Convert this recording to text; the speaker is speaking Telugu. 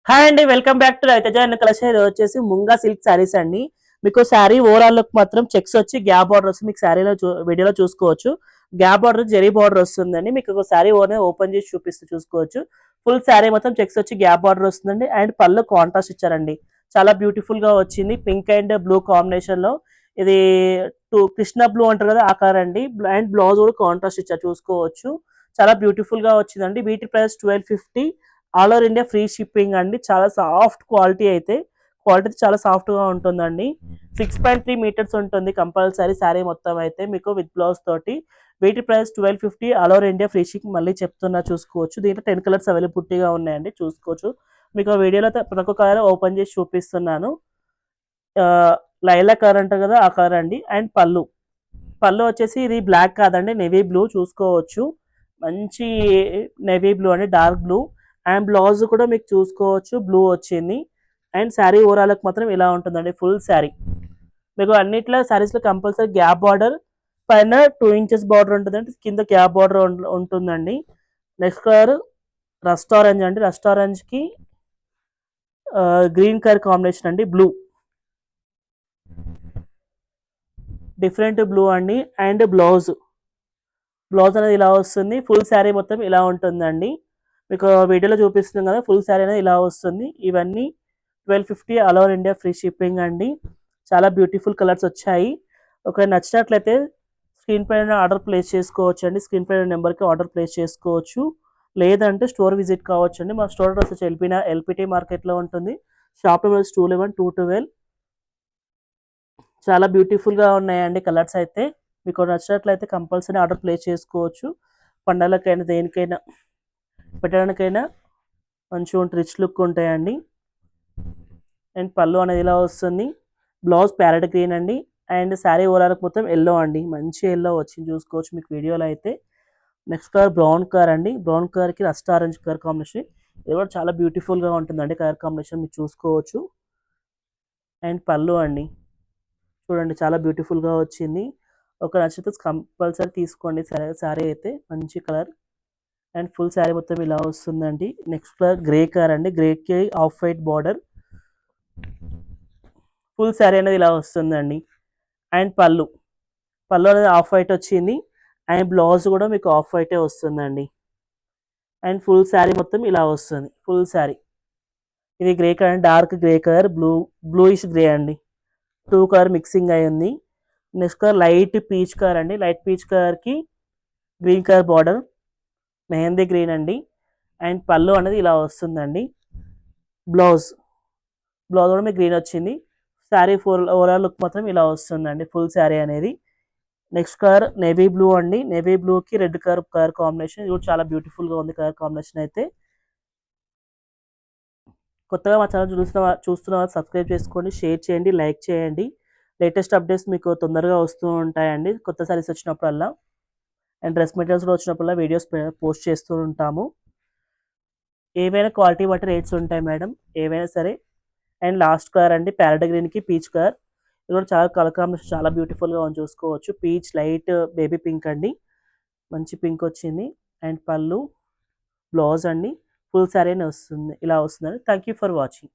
హాయ్ అండి, వెల్కమ్ బ్యాక్ టు రైతజ అండ్ కలెక్షన్. ఇది వచ్చేసి ముంగా సిల్క్ శారీస్ అండి. మీకు శారీ ఓవరాల్ లుక్ మాత్రం చెక్స్ వచ్చి గ్యాప్ బార్డర్ వస్తుంది. మీకు శారీలో వీడియోలో చూసుకోవచ్చు. గ్యాప్ బార్డర్ జెరీ బార్డర్ వస్తుందండి. మీకు ఒక శారీ ఓపెన్ చేసి చూపిస్తూ చూసుకోవచ్చు. ఫుల్ శారీ మొత్తం చెక్స్ వచ్చి గ్యాప్ బార్డర్ వస్తుందండి. అండ్ పళ్ళు కాంట్రాస్ట్ ఇచ్చారండి. చాలా బ్యూటిఫుల్ గా వచ్చింది. పింక్ అండ్ బ్లూ కాంబినేషన్ లో ఇది కృష్ణ బ్లూ అంటారు కదా, ఆ కలర్ అండి. అండ్ బ్లౌజ్ కూడా కాంట్రాస్ట్ ఇచ్చారు, చూసుకోవచ్చు. చాలా బ్యూటిఫుల్ గా వచ్చిందండి. వీటి price 1250. All over India free shipping అండి. చాలా సాఫ్ట్ క్వాలిటీ అయితే క్వాలిటీ చాలా సాఫ్ట్ గా ఉంటుందండి. 6.3 మీటర్స్ ఉంటుంది కంపల్సరీ శారీ మొత్తం అయితే మీకు విత్ బ్లౌజ్ తోటి. వీటి price 1250. All over India free shipping మళ్ళీ చెప్తున్నా, చూసుకోవచ్చు. దీంట్లో 10 కలర్స్ అవైలబిలిటీగా ఉన్నాయండి, చూసుకోవచ్చు. మీకు ఆ వీడియోలో ప్రతి ఒక్క కలర్ ఓపెన్ చేసి చూపిస్తున్నాను. లైలా కలర్ అంటారు కదా, ఆ కలర్ అండి. అండ్ పళ్ళు పళ్ళు వచ్చేసి ఇది బ్లాక్ కాదండి, నెవీ బ్లూ, చూసుకోవచ్చు. మంచి నెవీ బ్లూ అండి, డార్క్ బ్లూ. అండ్ బ్లౌజ్ కూడా మీకు చూసుకోవచ్చు, బ్లూ వచ్చింది. అండ్ శారీ ఓవరాల్కి మాత్రం ఇలా ఉంటుందండి. ఫుల్ శారీ మీకు అన్నిట్లో శారీస్లో కంపల్సరీ గ్యాప్ బార్డర్, పైన 2 ఇంచెస్ బార్డర్ ఉంటుందండి, కింద గ్యాప్ బార్డర్ ఉంటుందండి. నెక్స్ట్ కలర్ రస్ట్ ఆరెంజ్ అండి. రస్ట్ ఆరెంజ్కి గ్రీన్ కలర్ కాంబినేషన్ అండి, బ్లూ, డిఫరెంట్ బ్లూ అండి. అండ్ బ్లౌజ్ అనేది ఇలా వస్తుంది. ఫుల్ శారీ మొత్తం ఇలా ఉంటుందండి. మీకు వీడియోలో చూపిస్తుంది కదా, ఫుల్ శారీ అనేది ఇలా వస్తుంది. ఇవన్నీ 1250. All over India free shipping అండి. చాలా బ్యూటిఫుల్ కలర్స్ వచ్చాయి. ఒక నచ్చినట్లయితే స్క్రీన్ పైన ఆర్డర్ ప్లేస్ చేసుకోవచ్చు అండి. స్క్రీన్ పైన నెంబర్కి ఆర్డర్ ప్లేస్ చేసుకోవచ్చు. లేదంటే స్టోర్ విజిట్ కావచ్చు అండి. మా స్టోర్ అడ్రస్ వచ్చి ఎల్పిటి మార్కెట్లో ఉంటుంది. Shop number 211-212. చాలా బ్యూటిఫుల్గా ఉన్నాయండి కలర్స్ అయితే. మీకు నచ్చినట్లయితే కంపల్సరీ ఆర్డర్ ప్లేస్ చేసుకోవచ్చు. పండగలకైనా దేనికైనా పెట్టడానికైనా మంచిగా ఉంటుంది, రిచ్ లుక్ ఉంటాయండి. అండ్ పళ్ళు అనేది ఇలా వస్తుంది. బ్లౌజ్ ప్యారెట్ గ్రీన్ అండి. అండ్ శారీ ఓవరాల్కి మొత్తం ఎల్లో అండి, మంచి ఎల్లో వచ్చింది, చూసుకోవచ్చు మీకు వీడియోలో అయితే. నెక్స్ట్ కలర్ బ్రౌన్ కలర్ అండి. బ్రౌన్ కలర్కి రస్ట్ ఆరెంజ్ కలర్ కాంబినేషన్. ఇది కూడా చాలా బ్యూటిఫుల్గా ఉంటుందండి కలర్ కాంబినేషన్, మీరు చూసుకోవచ్చు. అండ్ పళ్ళు అండి, చూడండి చాలా బ్యూటిఫుల్గా వచ్చింది. ఒక నచ్చితే కంపల్సరీ తీసుకోండి శారీ అయితే, మంచి కలర్. అండ్ ఫుల్ శారీ మొత్తం ఇలా వస్తుందండి. నెక్స్ట్ కలర్ గ్రే కలర్ అండి. గ్రేకి off white border. Full saree అనేది ఇలా వస్తుందండి. అండ్ పళ్ళు అనేది ఆఫ్ వైట్ వచ్చింది. అండ్ బ్లౌజ్ కూడా మీకు ఆఫ్ వైటే వస్తుందండి. అండ్ ఫుల్ శారీ మొత్తం ఇలా వస్తుంది. ఫుల్ శారీ ఇది grey colour, dark grey colour, bluish grey అండి. 2 కలర్ మిక్సింగ్ అయి ఉంది. Next colour light peach colour అండి. లైట్ పీచ్ కలర్కి green colour border, mehndi green అండి. అండ్ పళ్ళు అనేది ఇలా వస్తుందండి. బ్లౌజ్ కూడా మీకు గ్రీన్ వచ్చింది. శారీ ఓవరాల్ లుక్ మాత్రం ఇలా వస్తుందండి, ఫుల్ శారీ అనేది. నెక్స్ట్ కలర్ నేవీ బ్లూ అండి. నేవీ బ్లూకి రెడ్ కలర్ కాంబినేషన్. ఇది కూడా చాలా బ్యూటిఫుల్గా ఉంది కలర్ కాంబినేషన్ అయితే. కొత్తగా మా ఛానల్ చూస్తున్న వాళ్ళు సబ్స్క్రైబ్ చేసుకోండి, షేర్ చేయండి, లైక్ చేయండి. లేటెస్ట్ అప్డేట్స్ మీకు తొందరగా వస్తూ ఉంటాయండి కొత్త సారీస్ వచ్చినప్పుడల్లా. అండ్ డ్రెస్ మెటీరియల్స్ కూడా వచ్చినప్పుడల్లా వీడియోస్ పోస్ట్ చేస్తూ ఉంటాము. ఏవైనా క్వాలిటీ బట్టి రేట్స్ ఉంటాయి మేడం, ఏవైనా సరే. అండ్ లాస్ట్ కలర్ అండి, ప్యారెట్ గ్రీన్కి పీచ్ కలర్. ఇది కూడా చాలా కలర్ కాంబినేషన్ చాలా బ్యూటిఫుల్గా ఉంది, చూసుకోవచ్చు. పీచ్ లైట్ బేబీ పింక్ అండి, మంచి పింక్ వచ్చింది. అండ్ పళ్ళు, బ్లౌజ్ అండి. ఫుల్ శారీ వస్తుంది, ఇలా వస్తుందండి. Thank you for watching.